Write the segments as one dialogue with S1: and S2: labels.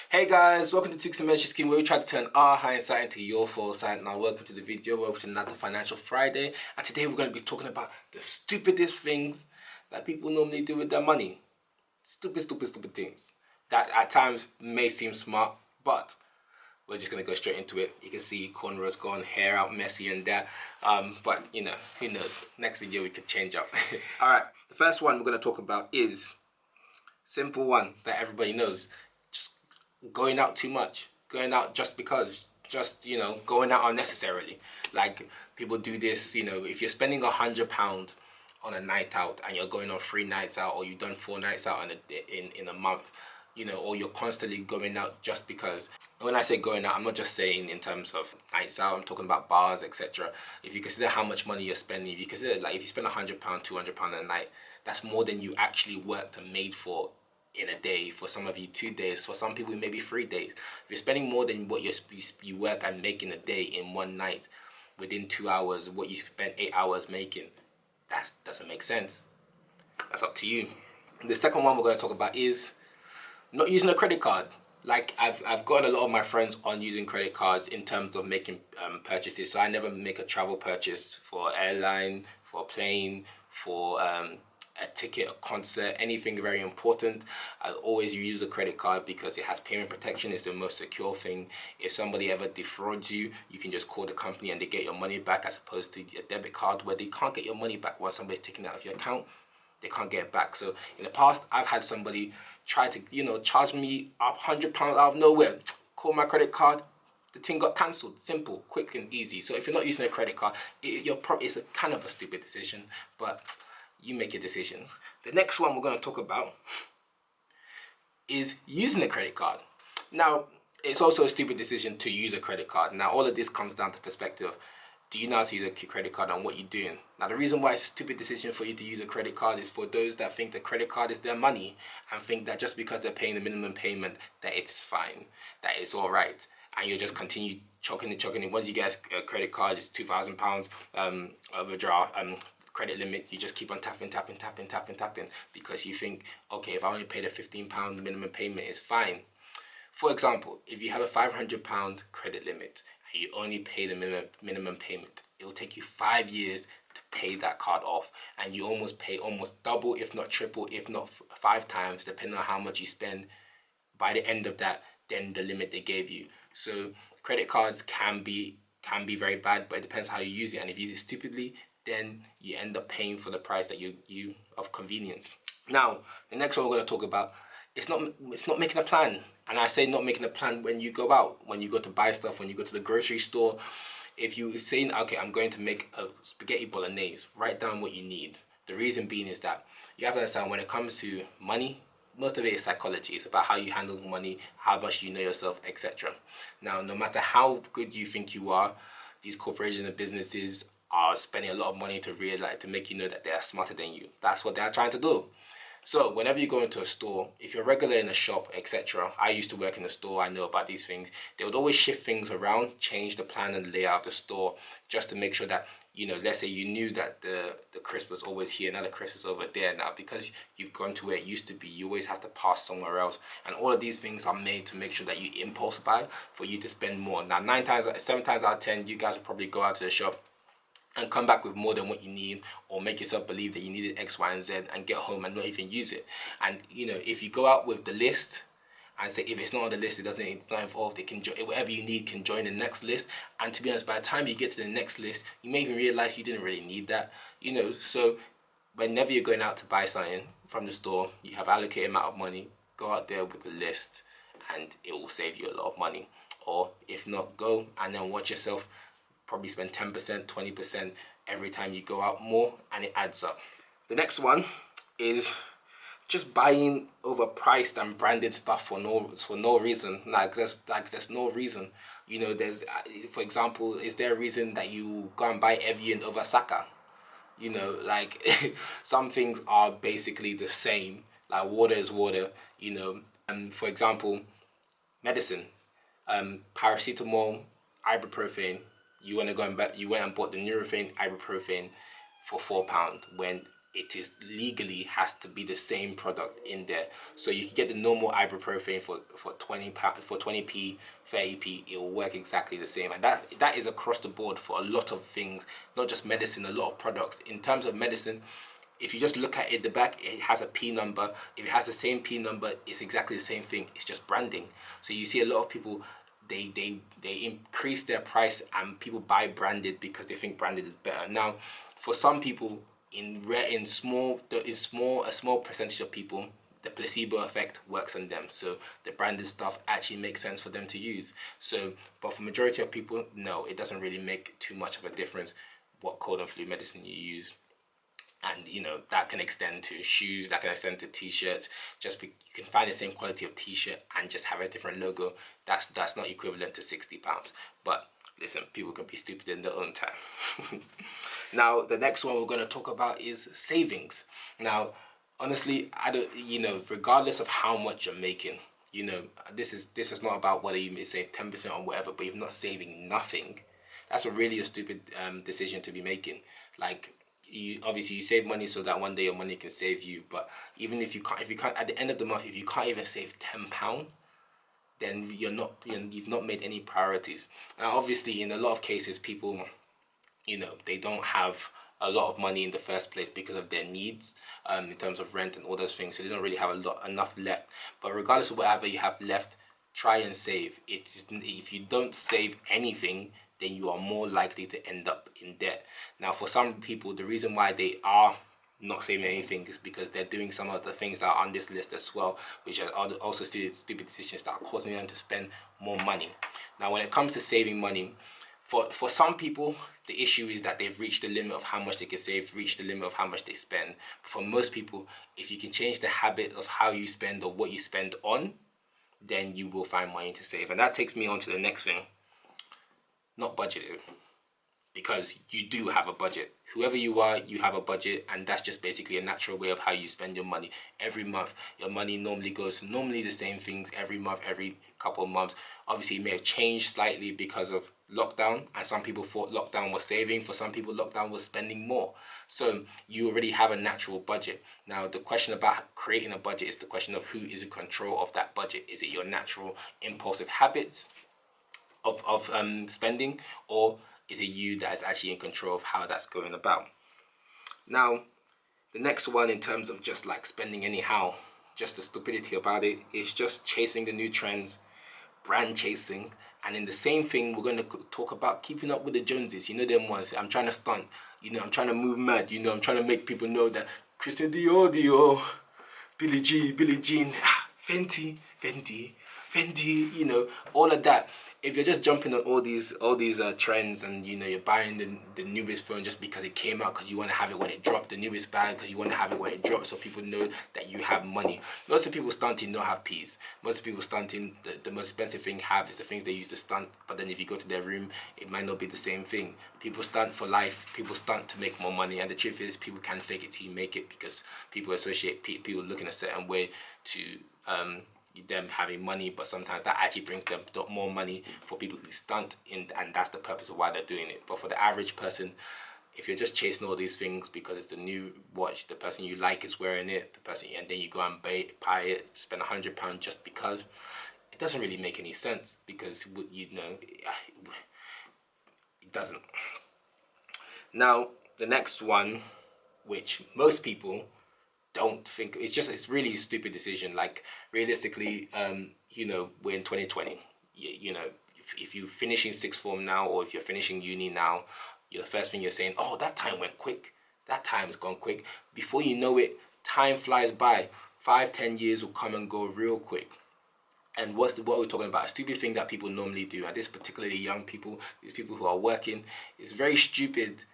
S1: Hey guys, welcome to Tickzon Mentorship Scheme, where we try to turn our hindsight into your foresight. Now, welcome to the video. Welcome to another Financial Friday, and today we're going to be talking about the stupidest things that people normally do with their money. Stupid things that at times may seem smart, but we're just going to go straight into it. You can see cornrows gone, hair out messy and that, but you know, who knows? Next video we could change up. All right, the first one we're going to talk about is simple one that everybody knows. Just going out too much, going out just because, going out unnecessarily. Like people do this, if you're spending £100 on a night out and you're going on 3 nights out, or you've done 4 nights out in a month, or you're constantly going out just because. When I say going out, I'm not just saying in terms of nights out, I'm talking about bars, etc. If you consider how much money you're spending, if you consider, like, if you spend £100, £200 a night, that's more than you actually worked and made for in a day. For some of you, 2 days. For some people, maybe 3 days. If you're spending more than what you work and make in a day in one night, within 2 hours, what you spent 8 hours making, that doesn't make sense. That's up to you. The second one we're going to talk about is not using a credit card. Like I've gotten a lot of my friends on using credit cards in terms of making purchases. So I never make a travel purchase for airline, for a plane, for a ticket, a concert, anything very important. I always use a credit card because it has payment protection. It's the most secure thing. If somebody ever defrauds you, you can just call the company and they get your money back, as opposed to a debit card where they can't get your money back once somebody's taken it out of your account. They can't get it back. So in the past, I've had somebody try to, charge me £100 out of nowhere. Call my credit card, the thing got cancelled. Simple, quick and easy. So if you're not using a credit card, it's a kind of a stupid decision, but you make your decisions. The next one we're going to talk about is using a credit card. Now, it's also a stupid decision to use a credit card. Now, all of this comes down to perspective. Do you know how to use a credit card and what you're doing? Now, the reason why it's a stupid decision for you to use a credit card is for those that think the credit card is their money and think that just because they're paying the minimum payment that it's fine, that it's all right, and you'll just continue chucking it. Once you get a credit card, it's £2,000 overdraft, credit limit. You just keep on tapping because you think, okay, if I only pay the £15 minimum payment, it's fine. For example, if you have a £500 credit limit and you only pay the minimum payment, it will take you 5 years to pay that card off, and you pay almost double, if not triple, if not 5 times, depending on how much you spend by the end of that, then the limit they gave you. So credit cards can be very bad, but it depends how you use it. And if you use it stupidly, then you end up paying for the price that you of convenience. Now, the next one we're going to talk about, it's not making a plan. And I say not making a plan when you go out, when you go to buy stuff, when you go to the grocery store. If you're saying, okay, I'm going to make a spaghetti bolognese, write down what you need. The reason being is that you have to understand, when it comes to money, most of it is psychology. It's about how you handle money, how much you know yourself, etc. Now, no matter how good you think you are, these corporations and businesses are spending a lot of money to make you know that they are smarter than you. That's what they are trying to do. So whenever you go into a store, if you're regular in a shop, etc., I used to work in a store, I know about these things. They would always shift things around, change the plan and layout of the store, just to make sure that, let's say you knew that the crisp was always here, now the crisp is over there. Now, because you've gone to where it used to be, you always have to pass somewhere else. And all of these things are made to make sure that you impulse buy, for you to spend more. Now, 7 times out of 10, you guys will probably go out to the shop and come back with more than what you need, or make yourself believe that you needed X, Y, and Z, and get home and not even use it. And if you go out with the list and say, if it's not on the list, it's not involved, it can whatever you need can join the next list. And to be honest, by the time you get to the next list, you may even realize you didn't really need that. So whenever you're going out to buy something from the store, you have allocated amount of money, go out there with the list, and it will save you a lot of money. Or if not, go and then watch yourself probably spend 10%, 20% every time you go out more, and it adds up. The next one is just buying overpriced and branded stuff for no reason. There's no reason. There's for example, is there a reason that you go and buy Evian over Saka? Some things are basically the same. Like water is water. And for example, medicine, paracetamol, ibuprofen. You went and bought the Nurofen, ibuprofen for £4 when it is legally has to be the same product in there. So you can get the normal ibuprofen for 20 for 20p, 30p. It will work exactly the same, and that is across the board for a lot of things, not just medicine. A lot of products in terms of medicine. If you just look at it, the back, it has a P number. If it has the same P number, it's exactly the same thing. It's just branding. So you see a lot of people, they increase their price, and people buy branded because they think branded is better. Now, for some people, a small percentage of people, the placebo effect works on them. So the branded stuff actually makes sense for them to use. So, but for majority of people, no, it doesn't really make too much of a difference what cold and flu medicine you use. And that can extend to shoes, that can extend to t-shirts. You can find the same quality of t-shirt and just have a different logo. That's not equivalent to £60. But listen, people can be stupid in their own time. Now, the next one we're going to talk about is savings. Now, honestly, I don't, regardless of how much you're making, this is not about whether you may save 10% or whatever, but if you're not saving nothing, that's a stupid decision to be making. Like, obviously you save money so that one day your money can save you. But even if you can't at the end of the month, if you can't even save £10, then you've not made any priorities. Now, obviously, in a lot of cases, people, they don't have a lot of money in the first place because of their needs, in terms of rent and all those things. So they don't really have enough left. But regardless of whatever you have left, try and save. If you don't save anything, then you are more likely to end up in debt. Now, for some people, the reason why they are not saving anything is because they're doing some of the things that are on this list as well, which are also stupid decisions that are causing them to spend more money. Now, when it comes to saving money, for some people, the issue is that they've reached the limit of how much they can save, reached the limit of how much they spend. But for most people, if you can change the habit of how you spend or what you spend on, then you will find money to save. And that takes me on to the next thing. Not budgeting, because you do have a budget. Whoever you are, you have a budget, and that's just basically a natural way of how you spend your money. Every month, your money normally goes the same things every month, every couple of months. Obviously, it may have changed slightly because of lockdown, and some people thought lockdown was saving. For some people, lockdown was spending more. So you already have a natural budget. Now, the question about creating a budget is the question of who is in control of that budget. Is it your natural impulsive habits of spending, or is it you that is actually in control of how that's going about? Now, the next one, in terms of just like spending anyhow, just the stupidity about it, is just chasing the new trends, brand chasing. And in the same thing, we're going to talk about keeping up with the Joneses. Them ones. I'm trying to stunt. I'm trying to move mad. I'm trying to make people know that Christian Dior, Billie Jean, Fenty, all of that. If you're just jumping on all these trends, and you're buying the newest phone just because it came out, because you want to have it when it dropped, the newest bag because you want to have it when it drops, so people know that you have money. Most of the people stunting don't have peas. Most of the people stunting, the most expensive thing have is the things they use to stunt, but then if you go to their room, it might not be the same thing. People stunt for life, people stunt to make more money, and the truth is, people can fake it till you make it, because people associate people looking a certain way to them having money, but sometimes that actually brings them more money for people who stunt in, and that's the purpose of why they're doing it. But for the average person, if you're just chasing all these things because it's the new watch, the person you like is wearing it, and then you go and buy it, spend £100 just because, it doesn't really make any sense, because it doesn't. Now, the next one, which most people don't think, it's really a stupid decision. Like, realistically, we're in 2020. If you're finishing sixth form now, or if you're finishing uni now, the first thing you're saying, oh, that time went quick. That time has gone quick. Before you know it, time flies by. 5-10 years will come and go real quick. And what we're talking about, a stupid thing that people normally do, and this particularly young people, these people who are working, it's very stupid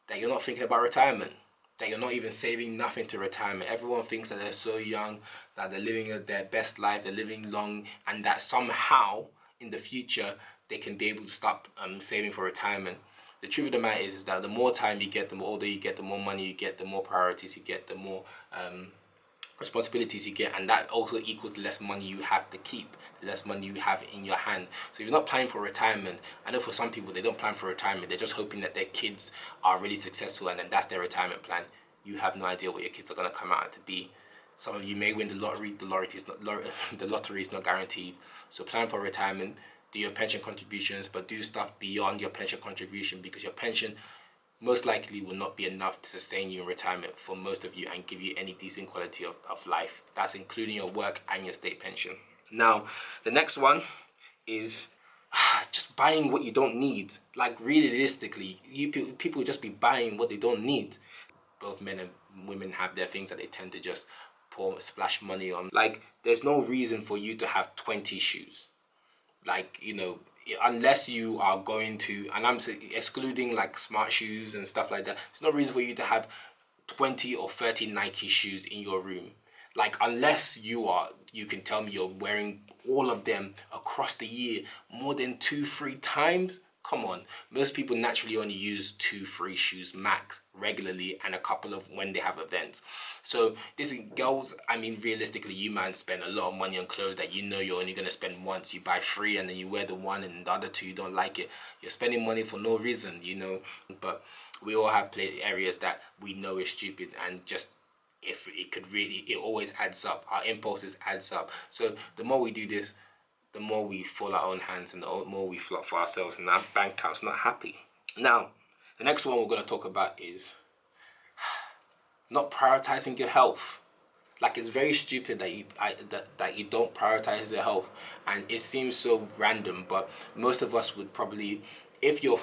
S1: that you're not thinking about retirement, that you're not even saving nothing to retirement. Everyone thinks that they're so young, that they're living their best life, they're living long, and that somehow in the future they can be able to start saving for retirement. The truth of the matter is that the more time you get, the more older you get, the more money you get, the more priorities you get, the more responsibilities you get, and that also equals the less money you have to keep, the less money you have in your hand. So if you're not planning for retirement, I know for some people they don't plan for retirement, they're just hoping that their kids are really successful and then that's their retirement plan. you have no idea what your kids are going to come out to be. Some of you may win the lottery. The lottery is not guaranteed. So plan for retirement, do your pension contributions, but do stuff beyond your pension contribution, because your pension most likely will not be enough to sustain you in retirement for most of you and give you any decent quality of life. That's including your work and your state pension. Now, the next one is just buying what you don't need. Like, realistically, people just be buying what they don't need. Both men and women have their things that they tend to just splash money on. Like, there's no reason for you to have 20 shoes. Like, you know, unless you are going to, and I'm excluding like smart shoes and stuff like that, there's no reason for you to have 20 or 30 Nike shoes in your room. Like, unless you can tell me you're wearing all of them across the year more than 2-3 times. Come on, most people naturally only use 2-3 shoes max regularly, and a couple of when they have events. So this girls, I mean, realistically, you man spend a lot of money on clothes that you know you're only gonna spend once. You buy 3 and then you wear the one, and the other 2 you don't like it. You're spending money for no reason, you know. But we all have areas that we know is stupid, and just if it could really, it always adds up. Our impulses adds up. So the more we do this, the more we fall our own hands, and the more we flop for ourselves, and our bank account's not happy. Now, the next one we're going to talk about is not prioritizing your health. Like, it's very stupid that you don't prioritize your health, and it seems so random. But most of us would probably, if your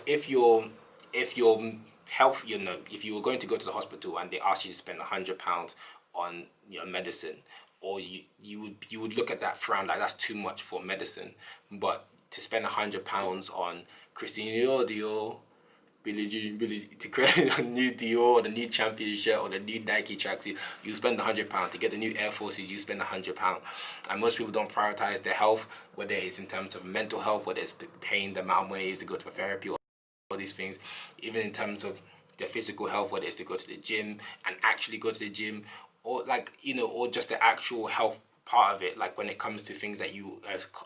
S1: health, you know, if you were going to go to the hospital and they asked you to spend £100 on your medicine, or you would look at that frown like that's too much for medicine. But to spend £100 on Christina Dior, to create a new Dior, or the new Champion shirt, or the new Nike tracksuit, you spend £100. To get the new Air Forces, you spend £100. And most people don't prioritize their health, whether it's in terms of mental health, whether it's paying the amount of money it is to go to therapy, or all these things, even in terms of their physical health, whether it's to go to the gym and actually go to the gym, or like, you know, or just the actual health part of it. Like, when it comes to things that you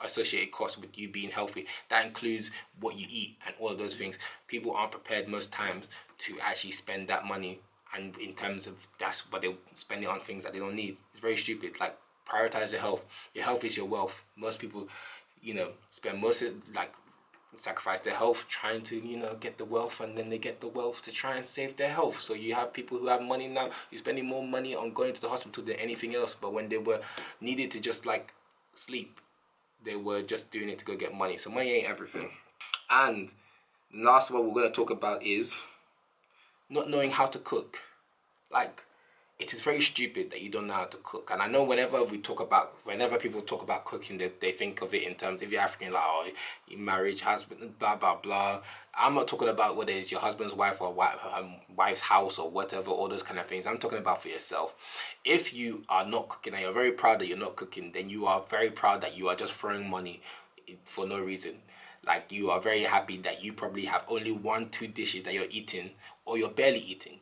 S1: associate costs with you being healthy, that includes what you eat and all of those things. People aren't prepared most times to actually spend that money, and in terms of that's what they're spending on things that they don't need. It's very stupid. Like, prioritize your health. Your health is your wealth. Most people, you know, spend most of, like, sacrifice their health trying to, you know, get the wealth, and then they get the wealth to try and save their health. So you have people who have money now, you're spending more money on going to the hospital than anything else, but when they were needed to just like sleep, they were just doing it to go get money. So money ain't everything. And the last one we're going to talk about is not knowing how to cook. Like, it is very stupid that you don't know how to cook. And I know whenever people talk about cooking, they think of it in terms, if you're African, like, oh, your marriage, husband, blah, blah, blah. I'm not talking about whether it's your husband's wife or wife's house or whatever, all those kind of things. I'm talking about for yourself. If you are not cooking and you're very proud that you're not cooking, then you are very proud that you are just throwing money for no reason. Like, you are very happy that you probably have only 1-2 dishes that you're eating, or you're barely eating.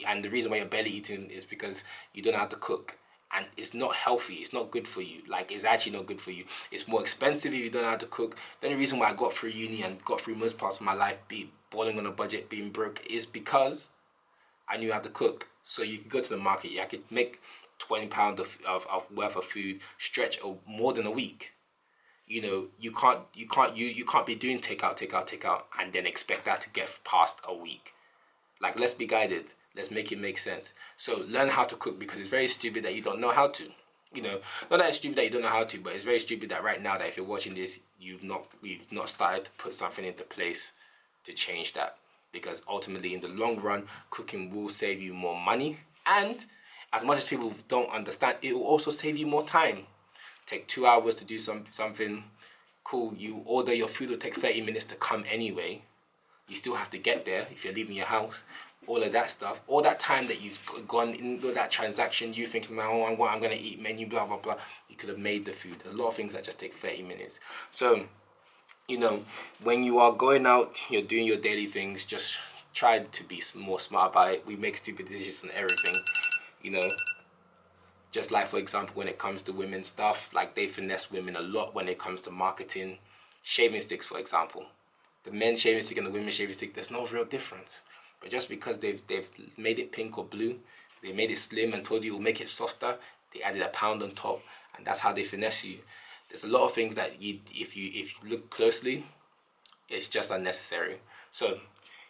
S1: And the reason why you're barely eating is because you don't know how to cook, and it's not healthy. It's not good for you. Like, it's actually not good for you. It's more expensive if you don't know how to cook. The only reason why I got through uni and got through most parts of my life, be balling on a budget, being broke, is because I knew how to cook. So you could go to the market, I could make £20 of worth of food stretch more than a week. You know, you can't be doing takeout, and then expect that to get past a week. Like, let's be guided. Let's make it make sense. So learn how to cook, because it's very stupid that you don't know how to. You know, not that it's stupid that you don't know how to, but it's very stupid that right now, that if you're watching this, we've not started to put something into place to change that. Because ultimately, in the long run, cooking will save you more money, and as much as people don't understand, it will also save you more time. Take 2 hours to do something cool. You order your food, will take 30 minutes to come anyway. You still have to get there if you're leaving your house. All of that stuff, all that time that you've gone into that transaction, you thinking, oh, what I'm going to eat, menu, blah, blah, blah. You could have made the food. There's a lot of things that just take 30 minutes. So, you know, when you are going out, you're doing your daily things, just try to be more smart about it. We make stupid decisions on everything, you know. Just like, for example, when it comes to women's stuff, like, they finesse women a lot when it comes to marketing. Shaving sticks, for example. The men's shaving stick and the women's shaving stick, there's no real difference. But just because they've made it pink or blue They made it slim and told you it will make it softer. They added a pound on top, and that's how they finesse you. There's a lot of things that if you look closely, it's just unnecessary. So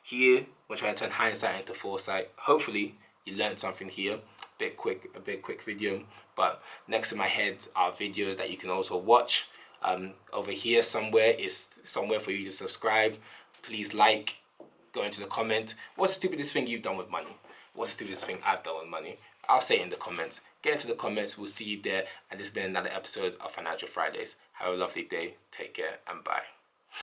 S1: here we're trying to turn hindsight into foresight. Hopefully you learned something here. A bit quick video, but next to my head are videos that you can also watch. Over here somewhere is somewhere for you to subscribe. Please like, go into the comment. What's the stupidest thing you've done with money? What's the stupidest thing I've done with money? I'll say it in the comments. Get into the comments. We'll see you there. And this has been another episode of Financial Fridays. Have a lovely day. Take care and bye.